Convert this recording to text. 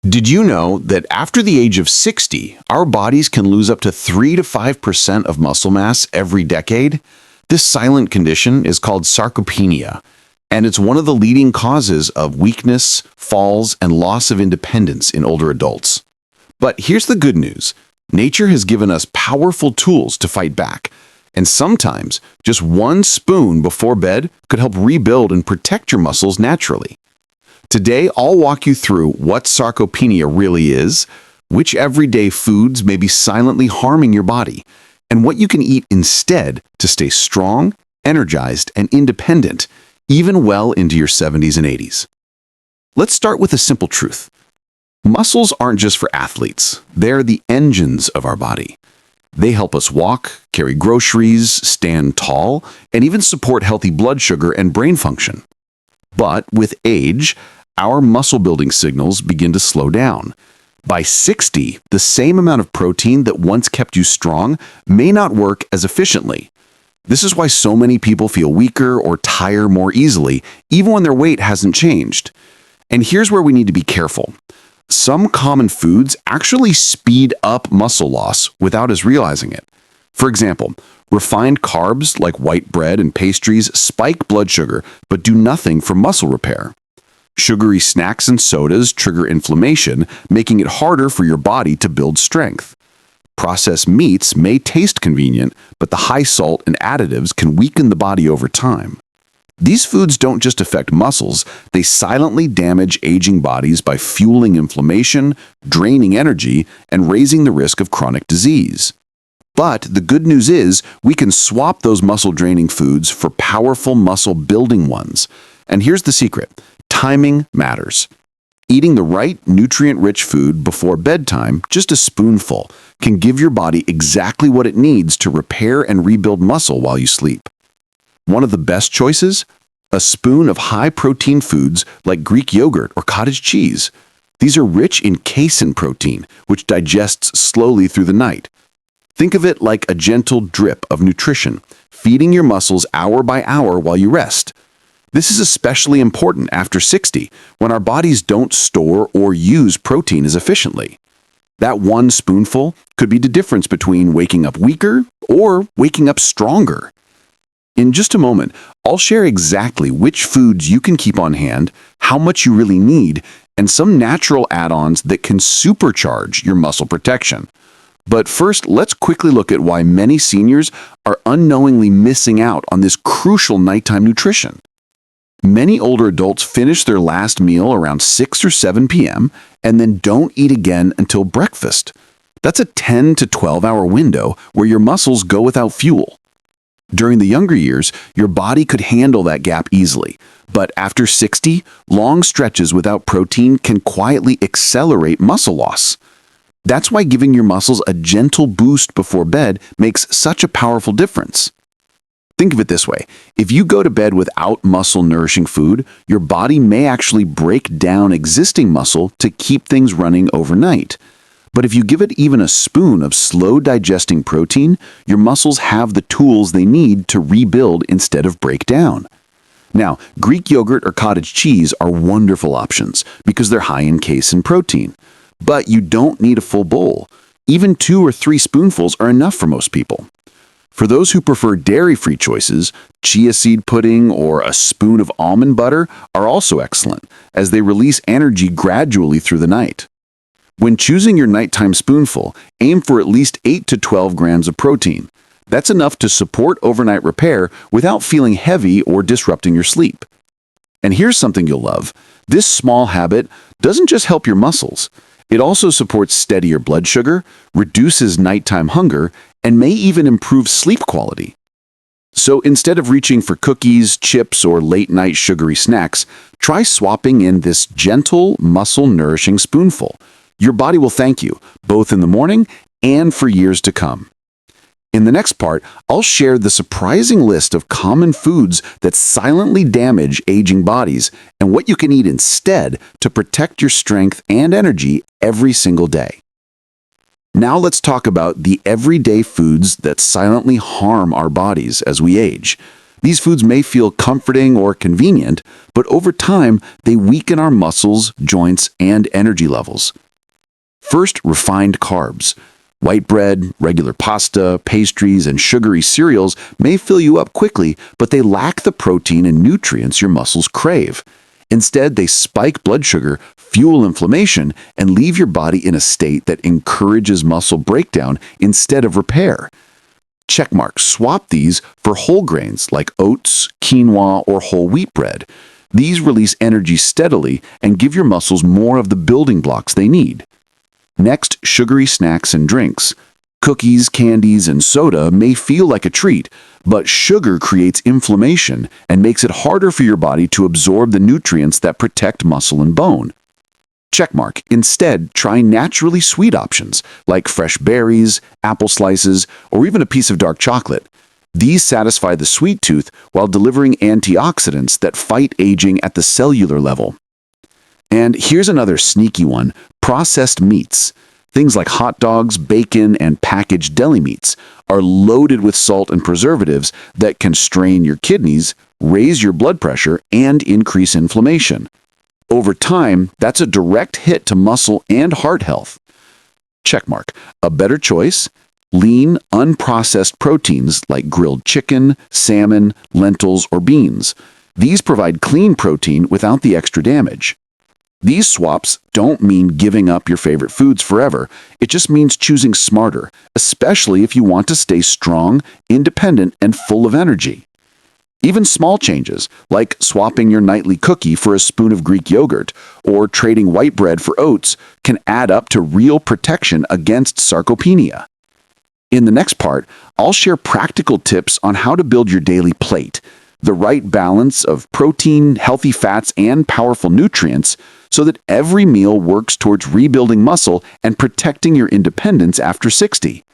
Did you know that after the age of 60, our bodies can lose up to 3 to 5% of muscle mass every decade? This silent condition is called sarcopenia, and it's one of the leading causes of weakness, falls, and loss of independence in older adults. But here's the good news. Nature has given us powerful tools to fight back, and sometimes just one spoon before bed could help rebuild and protect your muscles naturally. Today, I'll walk you through what sarcopenia really is, which everyday foods may be silently harming your body, and what you can eat instead to stay strong, energized, and independent, even well into your 70s and 80s. Let's start with a simple truth. Muscles aren't just for athletes. They're the engines of our body. They help us walk, carry groceries, stand tall, and even support healthy blood sugar and brain function. But with age, our muscle building signals begin to slow down. By 60, the same amount of protein that once kept you strong may not work as efficiently. This is why so many people feel weaker or tire more easily, even when their weight hasn't changed. And here's where we need to be careful. Some common foods actually speed up muscle loss without us realizing it. For example, refined carbs like white bread and pastries spike blood sugar but do nothing for muscle repair. Sugary snacks and sodas trigger inflammation, making it harder for your body to build strength. Processed meats may taste convenient, but the high salt and additives can weaken the body over time. These foods don't just affect muscles, they silently damage aging bodies by fueling inflammation, draining energy, and raising the risk of chronic disease. But the good news is we can swap those muscle-draining foods for powerful muscle-building ones. And here's the secret. Timing matters. Eating the right nutrient-rich food before bedtime, just a spoonful, can give your body exactly what it needs to repair and rebuild muscle while you sleep. One of the best choices? A spoon of high-protein foods like Greek yogurt or cottage cheese. These are rich in casein protein, which digests slowly through the night. Think of it like a gentle drip of nutrition, feeding your muscles hour by hour while you rest. This is especially important after 60, when our bodies don't store or use protein as efficiently. That one spoonful could be the difference between waking up weaker or waking up stronger. In just a moment, I'll share exactly which foods you can keep on hand, how much you really need, and some natural add-ons that can supercharge your muscle protection. But first, let's quickly look at why many seniors are unknowingly missing out on this crucial nighttime nutrition. Many older adults finish their last meal around 6 or 7 p.m. and then don't eat again until breakfast. That's a 10 to 12-hour window where your muscles go without fuel. During the younger years, your body could handle that gap easily, but after 60, long stretches without protein can quietly accelerate muscle loss. That's why giving your muscles a gentle boost before bed makes such a powerful difference. Think of it this way. If you go to bed without muscle-nourishing food, your body may actually break down existing muscle to keep things running overnight. But if you give it even a spoon of slow-digesting protein, your muscles have the tools they need to rebuild instead of break down. Now, Greek yogurt or cottage cheese are wonderful options because they're high in casein protein. But you don't need a full bowl. Even 2 or 3 spoonfuls are enough for most people. For those who prefer dairy-free choices, chia seed pudding or a spoon of almond butter are also excellent, as they release energy gradually through the night. When choosing your nighttime spoonful, aim for at least 8 to 12 grams of protein. That's enough to support overnight repair without feeling heavy or disrupting your sleep. And here's something you'll love. This small habit doesn't just help your muscles. It also supports steadier blood sugar, reduces nighttime hunger, and may even improve sleep quality. So instead of reaching for cookies, chips, or late-night sugary snacks, try swapping in this gentle, muscle-nourishing spoonful. Your body will thank you, both in the morning and for years to come. In the next part, I'll share the surprising list of common foods that silently damage aging bodies and what you can eat instead to protect your strength and energy every single day. Now let's talk about the everyday foods that silently harm our bodies as we age. These foods may feel comforting or convenient, but over time, they weaken our muscles, joints, and energy levels. First, refined carbs. White bread, regular pasta, pastries, and sugary cereals may fill you up quickly, but they lack the protein and nutrients your muscles crave. Instead, they spike blood sugar, fuel inflammation, and leave your body in a state that encourages muscle breakdown instead of repair. Checkmark, swap these for whole grains like oats, quinoa, or whole wheat bread. These release energy steadily and give your muscles more of the building blocks they need. Next, sugary snacks and drinks. Cookies, candies, and soda may feel like a treat, but sugar creates inflammation and makes it harder for your body to absorb the nutrients that protect muscle and bone. Checkmark. Instead, try naturally sweet options like fresh berries, apple slices, or even a piece of dark chocolate. These satisfy the sweet tooth while delivering antioxidants that fight aging at the cellular level. And here's another sneaky one: processed meats. Things like hot dogs, bacon, and packaged deli meats are loaded with salt and preservatives that can strain your kidneys, raise your blood pressure, and increase inflammation. Over time, that's a direct hit to muscle and heart health. Checkmark. A better choice: lean, unprocessed proteins like grilled chicken, salmon, lentils, or beans. These provide clean protein without the extra damage. These swaps don't mean giving up your favorite foods forever. It just means choosing smarter, especially if you want to stay strong, independent, and full of energy. Even small changes, like swapping your nightly cookie for a spoon of Greek yogurt or trading white bread for oats, can add up to real protection against sarcopenia. In the next part, I'll share practical tips on how to build your daily plate, the right balance of protein, healthy fats, and powerful nutrients, so that every meal works towards rebuilding muscle and protecting your independence after 60.